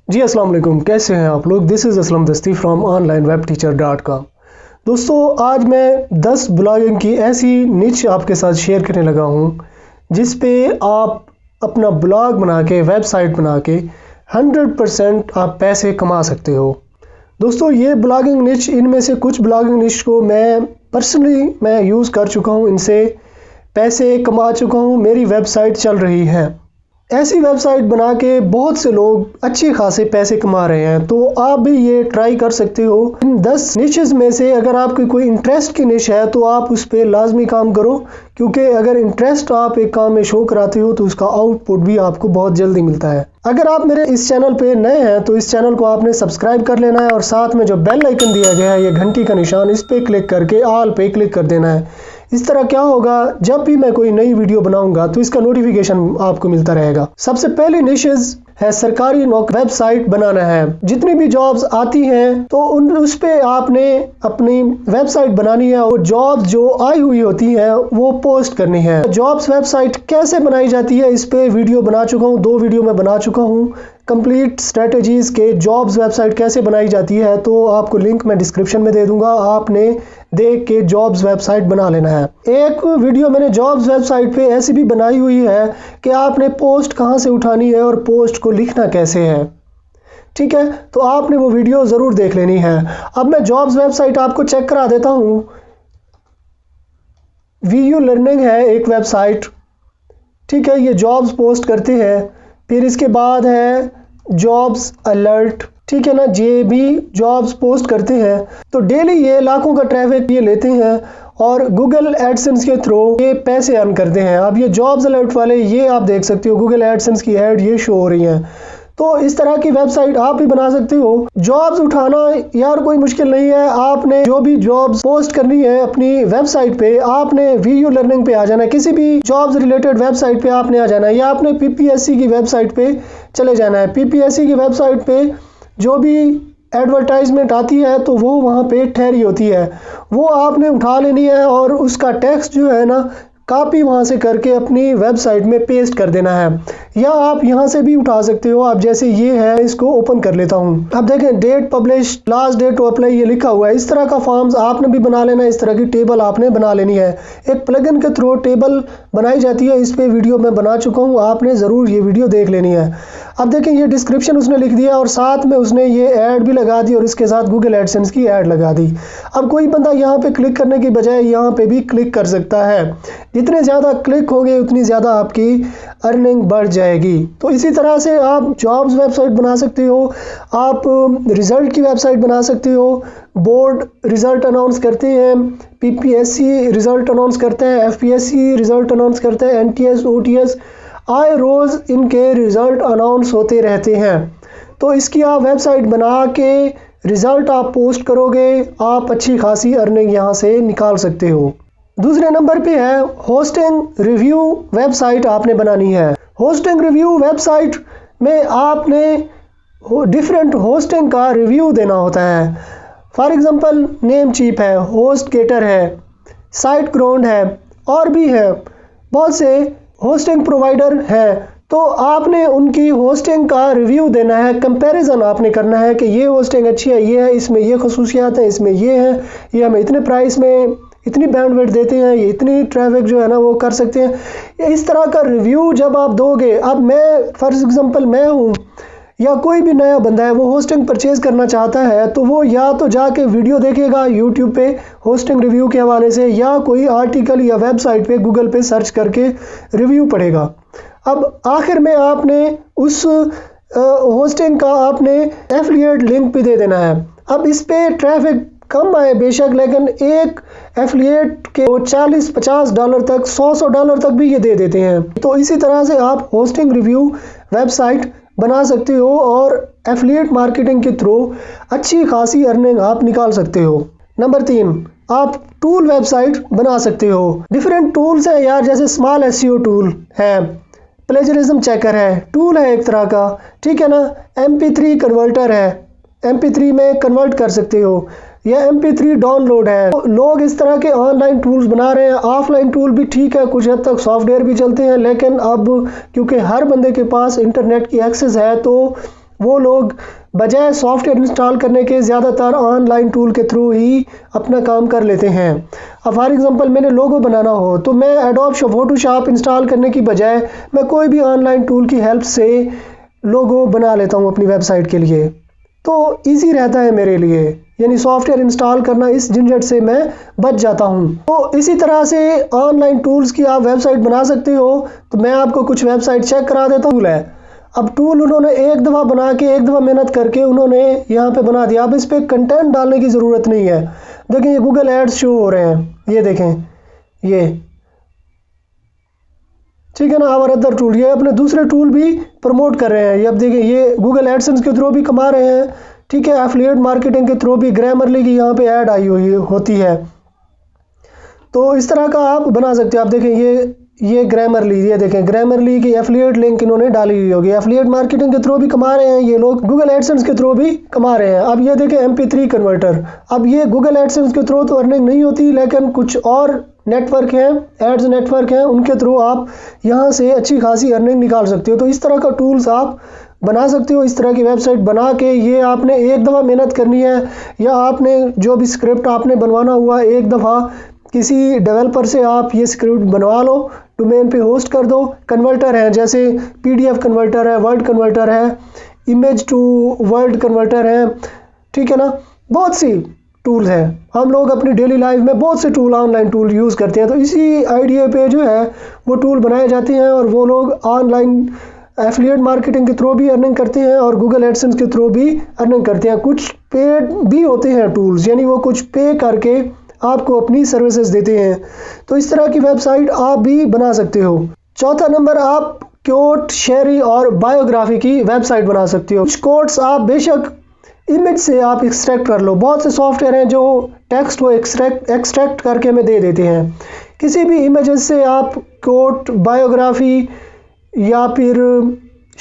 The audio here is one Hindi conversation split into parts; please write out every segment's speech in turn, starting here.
जी अस्सलाम वालेकुम, कैसे हैं आप लोग। दिस इज़ असलम दस्ती फ्रॉम onlinewebteacher.com। दोस्तों, आज मैं 10 ब्लॉगिंग की ऐसी निच आपके साथ शेयर करने लगा हूं जिस पे आप अपना ब्लॉग बना के, वेबसाइट बना के 100% आप पैसे कमा सकते हो। दोस्तों, ये ब्लॉगिंग निच, इनमें से कुछ ब्लॉगिंग निच को मैं पर्सनली यूज़ कर चुका हूँ, इनसे पैसे कमा चुका हूँ, मेरी वेबसाइट चल रही है। ऐसी वेबसाइट बना के बहुत से लोग अच्छे खासे पैसे कमा रहे हैं, तो आप भी ये ट्राई कर सकते हो। इन 10 निशेस में से अगर आपकी कोई इंटरेस्ट की निश है तो आप उस पर लाजमी काम करो, क्योंकि अगर इंटरेस्ट आप एक काम में शो कराते हो तो उसका आउटपुट भी आपको बहुत जल्दी मिलता है। अगर आप मेरे इस चैनल पे नए हैं तो इस चैनल को आपने सब्सक्राइब कर लेना है और साथ में जो बेल आइकन दिया गया है, ये घंटी का निशान, इस पे क्लिक करके ऑल पे क्लिक कर देना है। इस तरह क्या होगा, जब भी मैं कोई नई वीडियो बनाऊंगा तो इसका नोटिफिकेशन आपको मिलता रहेगा। सबसे पहली निशेस है सरकारी वेबसाइट बनाना है। जितनी भी जॉब्स आती हैं तो उस पे आपने अपनी वेबसाइट बनानी है और जॉब्स जो आई हुई होती हैं वो पोस्ट करनी है। जॉब्स वेबसाइट कैसे बनाई जाती है, इस पे वीडियो बना चुका हूँ, 2 वीडियो में बना चुका हूँ। कंप्लीट स्ट्रेटजीज के जॉब्स वेबसाइट कैसे बनाई जाती है, तो आपको लिंक मैं डिस्क्रिप्शन में दे दूंगा, आपने देख के जॉब्स वेबसाइट बना लेना है। एक वीडियो मैंने जॉब्स वेबसाइट पे ऐसी भी बनाई हुई है कि आपने पोस्ट कहाँ से उठानी है और पोस्ट को लिखना कैसे है। ठीक है, तो आपने वो वीडियो ज़रूर देख लेनी है। अब मैं जॉब्स वेबसाइट आपको चेक करा देता हूँ। वीयू लर्निंग है एक वेबसाइट, ठीक है, ये जॉब्स पोस्ट करते हैं। फिर इसके बाद है जॉब्स अलर्ट, ठीक है ना, ये भी जॉब्स पोस्ट करते हैं। तो डेली ये लाखों का ट्रैफिक ये लेते हैं और गूगल एडसेंस के थ्रू ये पैसे अर्न करते हैं। अब ये जॉब्स अलर्ट वाले, ये आप देख सकते हो गूगल एडसेंस की ऐड ये शो हो रही हैं। तो इस तरह की वेबसाइट आप भी बना सकते हो। जॉब्स उठाना यार कोई मुश्किल नहीं है। आपने जो भी जॉब्स पोस्ट करनी है अपनी वेबसाइट पे, आपने वीयू लर्निंग पे आ जाना है, किसी भी जॉब्स रिलेटेड वेबसाइट पे आपने आ जाना है, या आपने पीपीएससी की वेबसाइट पे चले जाना है। पीपीएससी की वेबसाइट पे जो भी एडवर्टाइजमेंट आती है तो वो वहाँ पे ठहरी होती है, वो आपने उठा लेनी है और उसका टेक्स्ट जो है ना, कॉपी वहाँ से करके अपनी वेबसाइट में पेस्ट कर देना है। या आप यहाँ से भी उठा सकते हो। आप जैसे ये है, इसको ओपन कर लेता हूँ। अब देखें, date publish, last date to apply, ये लिखा हुआ है। इस तरह का फॉर्म्स आपने भी बना लेना है, इस तरह की टेबल आपने बना लेनी है। एक प्लगइन के थ्रू टेबल बनाई जाती है, इस पे वीडियो मैं बना चुका हूँ, आपने ज़रूर ये वीडियो देख लेनी है। अब देखें, ये डिस्क्रिप्शन उसने लिख दिया और साथ में उसने ये ऐड भी लगा दी और इसके साथ गूगल एडसेंस की ऐड लगा दी। अब कोई बंदा यहाँ पे क्लिक करने की बजाय यहाँ पे भी क्लिक कर सकता है। जितने ज़्यादा क्लिक होंगे उतनी ज़्यादा आपकी अर्निंग बढ़ जाएगी। तो इसी तरह से आप जॉब्स वेबसाइट बना सकते हो, आप रिज़ल्ट की वेबसाइट बना सकते हो। बोर्ड रिज़ल्ट अनाउंस करते हैं, पीपीएससी रिज़ल्ट अनाउंस करते हैं, एफपीएससी रिज़ल्ट अनाउंस करते हैं, एनटीएस, ओटीएस, आए रोज़ इनके रिज़ल्ट अनाउंस होते रहते हैं। तो इसकी आप वेबसाइट बना के रिज़ल्ट आप पोस्ट करोगे, आप अच्छी खासी अर्निंग यहाँ से निकाल सकते हो। दूसरे नंबर पे है होस्टिंग रिव्यू वेबसाइट आपने बनानी है। होस्टिंग रिव्यू वेबसाइट में आपने डिफरेंट होस्टिंग का रिव्यू देना होता है। फॉर एग्जांपल, नेम चीप है, होस्ट गेटर है, साइट ग्राउंड है, और भी है बहुत से होस्टिंग प्रोवाइडर है। तो आपने उनकी होस्टिंग का रिव्यू देना है, कंपैरिजन आपने करना है कि ये होस्टिंग अच्छी है, ये है, इसमें ये खसूसियात हैं, इसमें ये है, ये हमें इतने प्राइस में इतनी बैंडविड्थ देते हैं, ये इतनी ट्रैफिक जो है ना वो कर सकते हैं। इस तरह का रिव्यू जब आप दोगे, अब मैं फॉर एग्जांपल मैं हूँ या कोई भी नया बंदा है, वो होस्टिंग परचेज करना चाहता है, तो वो या तो जाके वीडियो देखेगा यूट्यूब पे होस्टिंग रिव्यू के हवाले से, या कोई आर्टिकल या वेबसाइट पे गूगल पे सर्च करके रिव्यू पढ़ेगा। अब आखिर में आपने उस होस्टिंग का आपने एफिलिएट लिंक भी दे देना है। अब इस पे ट्रैफिक कम आए बेशक, लेकिन एक एफिलिएट के $40-50 तक, $100 तक भी ये दे देते हैं। तो इसी तरह से आप होस्टिंग रिव्यू वेबसाइट बना सकते हो और एफिलिएट मार्केटिंग के थ्रू अच्छी खासी अर्निंग आप निकाल सकते हो। नंबर 3, आप टूल वेबसाइट बना सकते हो। डिफरेंट टूल्स है यार, जैसे स्मॉल एसईओ टूल है, प्लेजरिज्म चेकर है, टूल है एक तरह का, ठीक है ना, MP3 कन्वर्टर है, MP3 में कन्वर्ट कर सकते हो, या MP3 डाउनलोड है। तो लोग इस तरह के ऑनलाइन टूल्स बना रहे हैं। ऑफलाइन टूल भी ठीक है, कुछ हद तक सॉफ्टवेयर भी चलते हैं, लेकिन अब क्योंकि हर बंदे के पास इंटरनेट की एक्सेस है तो वो लोग बजाय सॉफ्टवेयर इंस्टॉल करने के ज़्यादातर ऑनलाइन टूल के थ्रू ही अपना काम कर लेते हैं। अब फॉर एग्जांपल मैंने लोगो बनाना हो तो मैं एडोब फोटोशॉप इंस्टॉल करने की बजाय मैं कोई भी ऑनलाइन टूल की हेल्प से लोगो बना लेता हूँ अपनी वेबसाइट के लिए, तो इजी रहता है मेरे लिए, यानी सॉफ्टवेयर इंस्टॉल करना इस झंझट से मैं बच जाता हूँ। तो इसी तरह से ऑनलाइन टूल्स की आप वेबसाइट बना सकते हो। तो मैं आपको कुछ वेबसाइट चेक करा देता हूँ। अब टूल उन्होंने एक दफ़ा बना के एक दफ़ा मेहनत करके उन्होंने यहाँ पे बना दिया। अब इस पर कंटेंट डालने की ज़रूरत नहीं है। देखें ये गूगल एड्स शो हो रहे हैं, ये देखें ये, ठीक है ना। और अदर टूल, ये अपने दूसरे टूल भी प्रमोट कर रहे हैं। ये अब देखिए ये गूगल एडसेंस के थ्रू भी कमा रहे हैं, ठीक है। एफिलिएट मार्केटिंग के थ्रू भी ग्रामरली की यहाँ पे ऐड आई हुई होती है। तो इस तरह का आप बना सकते हो। आप देखें ये ग्रामरली, ये देखें ग्रामरली की एफिलिएट लिंक इन्होंने डाली हुई होगी। एफिलिएट मार्केटिंग के थ्रू भी कमा रहे हैं ये लोग, गूगल एडसेंस के थ्रू भी कमा रहे हैं। अब ये देखें MP3 कन्वर्टर, अब ये गूगल एडसेंस के थ्रू तो अर्निंग नहीं होती, लेकिन कुछ और नेटवर्क हैं, एड्स नेटवर्क हैं, उनके थ्रू आप यहाँ से अच्छी खासी अर्निंग निकाल सकते हो। तो इस तरह का टूल्स आप बना सकते हो। इस तरह की वेबसाइट बना के, ये आपने एक दफ़ा मेहनत करनी है, या आपने जो भी स्क्रिप्ट आपने बनवाना हुआ एक दफ़ा किसी डेवलपर से आप ये स्क्रिप्ट बनवा लो, डोमेन पे होस्ट कर दो। कन्वर्टर है जैसे PDF कन्वर्टर है, वर्ड कन्वर्टर है, इमेज टू वर्ड कन्वर्टर है, ठीक है ना। बहुत सी टूल्स हैं, हम लोग अपनी डेली लाइफ में बहुत से टूल, ऑनलाइन टूल यूज़ करते हैं। तो इसी आइडिया पे जो है वो टूल बनाए जाते हैं और वो लोग ऑनलाइन एफिलिएट मार्केटिंग के थ्रू भी अर्निंग करते हैं और गूगल एडसेंस के थ्रू भी अर्निंग करते हैं। कुछ पेड भी होते हैं टूल्स, यानी वो कुछ पे करके आपको अपनी सर्विसेज देते हैं। तो इस तरह की वेबसाइट आप भी बना सकते हो। चौथा नंबर, आप कोट, शेयरी और बायोग्राफी की वेबसाइट बना सकते हो। कुछ कोट्स आप बेशक इमेज से आप एक्सट्रैक्ट कर लो। बहुत से सॉफ्टवेयर हैं जो टेक्स्ट को एक्सट्रैक्ट करके हमें दे देते हैं। किसी भी इमेजेस से आप कोट, बायोग्राफी या फिर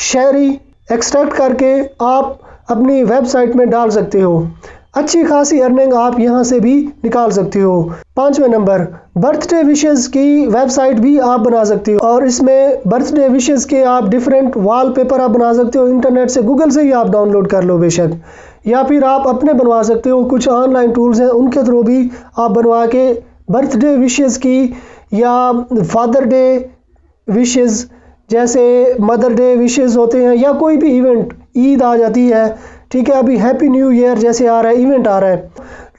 शेयरी एक्सट्रैक्ट करके आप अपनी वेबसाइट में डाल सकते हो। अच्छी खासी अर्निंग आप यहाँ से भी निकाल सकते हो। पांचवें नंबर, बर्थडे विशेस की वेबसाइट भी आप बना सकते हो और इसमें बर्थडे विशेस के आप डिफरेंट वॉलपेपर आप बना सकते हो। इंटरनेट से, गूगल से ही आप डाउनलोड कर लो बेशक, या फिर आप अपने बनवा सकते हो। कुछ ऑनलाइन टूल्स हैं उनके थ्रू भी आप बनवा के बर्थडे विशेस की, या फादर डे विशेस जैसे मदर डे विशेस होते हैं, या कोई भी इवेंट, ईद आ जाती है, ठीक है, अभी हैप्पी न्यू ईयर जैसे आ रहा है, इवेंट आ रहा है,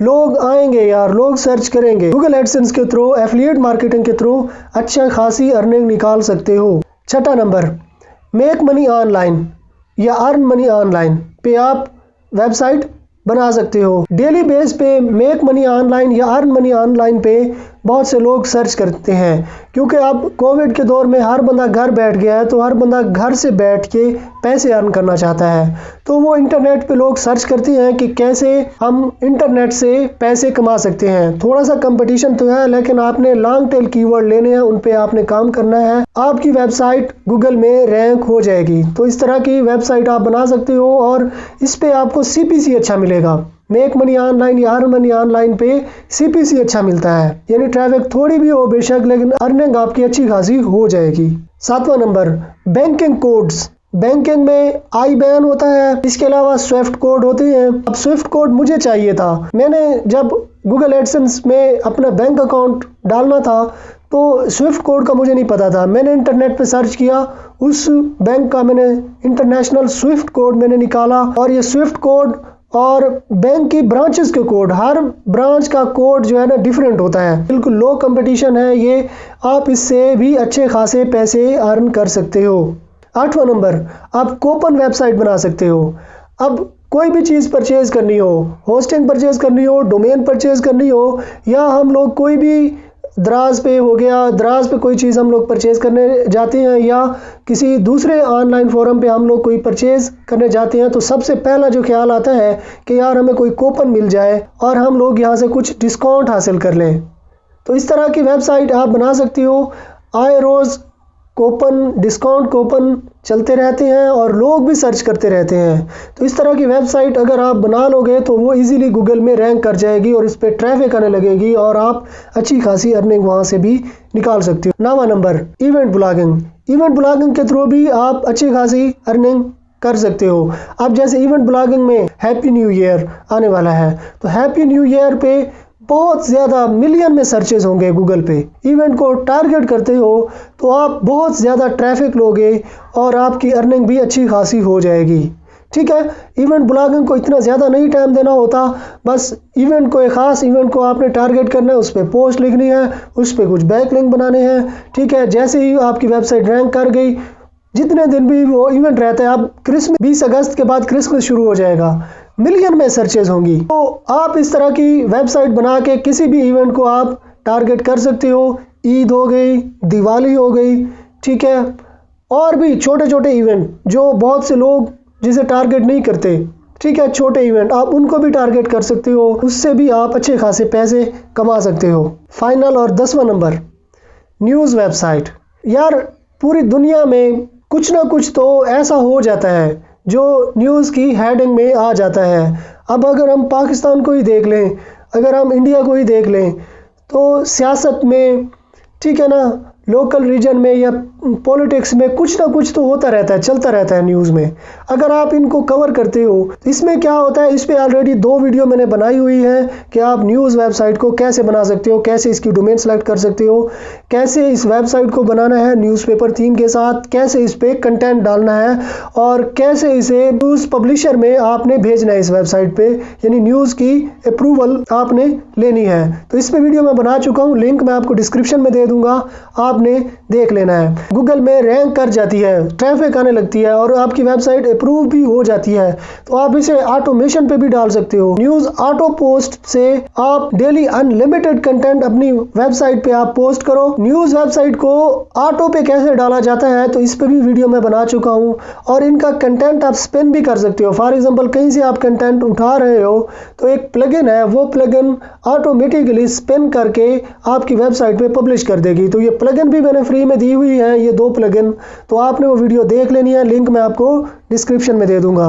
लोग आएंगे यार, लोग सर्च करेंगे। गूगल एडसेंस के थ्रू, एफिलिएट मार्केटिंग के थ्रू अच्छा खासी अर्निंग निकाल सकते हो। छठा नंबर, मेक मनी ऑनलाइन या अर्न मनी ऑनलाइन पे आप वेबसाइट बना सकते हो। डेली बेस पे मेक मनी ऑनलाइन या अर्न मनी ऑनलाइन पे बहुत से लोग सर्च करते हैं, क्योंकि अब कोविड के दौर में हर बंदा घर बैठ गया है, तो हर बंदा घर से बैठ के पैसे अर्न करना चाहता है। तो वो इंटरनेट पे लोग सर्च करते हैं कि कैसे हम इंटरनेट से पैसे कमा सकते हैं। थोड़ा सा कंपटीशन तो है, लेकिन आपने लॉन्ग टेल कीवर्ड लेने हैं, उन पे आपने काम करना है, आपकी वेबसाइट गूगल में रैंक हो जाएगी। तो इस तरह की वेबसाइट आप बना सकते हो और इस पे आपको CPC अच्छा मिलेगा। मेक मनी ऑनलाइन या अर्न मनी ऑनलाइन पे CPC अच्छा मिलता है, यानी ट्रैफिक थोड़ी भी हो बेशक, लेकिन अर्निंग आपकी अच्छी खासी हो जाएगी। सातवां नंबर, बैंकिंग कोड्स। बैंकिंग में IBAN होता है, इसके अलावा स्विफ्ट कोड होते हैं। अब स्विफ्ट कोड मुझे चाहिए था, मैंने जब गूगल एडसेंस में अपना बैंक अकाउंट डालना था तो स्विफ्ट कोड का मुझे नहीं पता था। मैंने इंटरनेट पे सर्च किया, उस बैंक का मैंने इंटरनेशनल स्विफ्ट कोड मैंने निकाला, और ये स्विफ्ट कोड और बैंक की ब्रांचेस के कोड, हर ब्रांच का कोड जो है ना डिफरेंट होता है। बिल्कुल लो कंपटीशन है ये, आप इससे भी अच्छे खासे पैसे अर्न कर सकते हो। आठवां नंबर, आप कूपन वेबसाइट बना सकते हो। अब कोई भी चीज़ परचेज करनी हो, होस्टिंग परचेज करनी हो, डोमेन परचेज करनी हो, या हम लोग कोई भी दराज पे हो गया, दराज पे कोई चीज़ हम लोग परचेज करने जाते हैं, या किसी दूसरे ऑनलाइन फोरम पे हम लोग कोई परचेज करने जाते हैं, तो सबसे पहला जो ख्याल आता है कि यार हमें कोई कूपन मिल जाए और हम लोग यहाँ से कुछ डिस्काउंट हासिल कर लें। तो इस तरह की वेबसाइट आप बना सकती हो। आए रोज़ कूपन, डिस्काउंट कूपन चलते रहते हैं और लोग भी सर्च करते रहते हैं। तो इस तरह की वेबसाइट अगर आप बना लोगे तो वो इजीली गूगल में रैंक कर जाएगी और इस पर ट्रैफिक आने लगेगी और आप अच्छी खासी अर्निंग वहाँ से भी निकाल सकते हो। 9वां number, event blogging. Event blogging के थ्रू भी आप अच्छी खासी अर्निंग कर सकते हो। अब जैसे इवेंट ब्लॉगिंग में हैप्पी न्यू ईयर आने वाला है, तो हैप्पी न्यू ईयर पे बहुत ज़्यादा मिलियन में सर्चेस होंगे गूगल पे। इवेंट को टारगेट करते हो तो आप बहुत ज़्यादा ट्रैफिक लोगे और आपकी अर्निंग भी अच्छी खासी हो जाएगी। ठीक है, इवेंट ब्लॉगिंग को इतना ज़्यादा नहीं टाइम देना होता, बस इवेंट को, एक ख़ास इवेंट को आपने टारगेट करना है, उस पर पोस्ट लिखनी है, उस पर कुछ बैकलिंक बनाने हैं। ठीक है, जैसे ही आपकी वेबसाइट रैंक कर गई, जितने दिन भी वो इवेंट रहता है, अब क्रिसमस 20 अगस्त के बाद क्रिसमस शुरू हो जाएगा, मिलियन में सर्चेज होंगी। तो आप इस तरह की वेबसाइट बना के किसी भी इवेंट को आप टारगेट कर सकते हो। ईद हो गई, दिवाली हो गई, ठीक है, और भी छोटे छोटे इवेंट जो बहुत से लोग जिसे टारगेट नहीं करते, ठीक है, छोटे इवेंट आप उनको भी टारगेट कर सकते हो, उससे भी आप अच्छे खासे पैसे कमा सकते हो। फाइनल और 10वां नंबर, न्यूज़ वेबसाइट। यार पूरी दुनिया में कुछ ना कुछ तो ऐसा हो जाता है जो न्यूज़ की हेडिंग में आ जाता है। अब अगर हम पाकिस्तान को ही देख लें, अगर हम इंडिया को ही देख लें, तो सियासत में, ठीक है ना, लोकल रीजन में या पॉलिटिक्स में कुछ ना कुछ तो होता रहता है, चलता रहता है न्यूज़ में। अगर आप इनको कवर करते हो, इसमें क्या होता है, इस पे ऑलरेडी 2 वीडियो मैंने बनाई हुई है कि आप न्यूज़ वेबसाइट को कैसे बना सकते हो, कैसे इसकी डोमेन सेलेक्ट कर सकते हो, कैसे इस वेबसाइट को बनाना है न्यूज़पेपर थीम के साथ, कैसे इस पे कंटेंट डालना है और कैसे इसे न्यूज़ पब्लिशर में आपने भेजना है इस वेबसाइट पे, यानी न्यूज़ की अप्रूवल आपने लेनी है। तो इस पे वीडियो मैं बना चुका हूँ, लिंक मैं आपको डिस्क्रिप्शन में दे दूंगा, आपने देख लेना है। गूगल में रैंक कर जाती है, ट्रैफिक आने लगती है और आपकी वेबसाइट अप्रूव भी हो जाती है, तो आप इसे ऑटोमेशन पे भी डाल सकते हो। न्यूज़ ऑटो पोस्ट से आप डेली अनलिमिटेड कंटेंट अपनी वेबसाइट पे आप पोस्ट करो। न्यूज़ वेबसाइट को ऑटो पे कैसे डाला जाता है तो इस पे भी वीडियो मैं बना चुका हूँ, और इनका कंटेंट आप स्पिन भी कर सकते हो। फॉर एग्जांपल कहीं से आप कंटेंट उठा रहे हो तो एक प्लगइन है, वो प्लगइन ऑटोमेटिकली स्पिन करके आपकी वेबसाइट पे पब्लिश कर देगी। तो ये प्लगइन भी मैंने फ्री में दी हुई है, ये 2 प्लगइन, तो आपने वो वीडियो देख लेनी है, लिंक मैं आपको डिस्क्रिप्शन में दे दूंगा।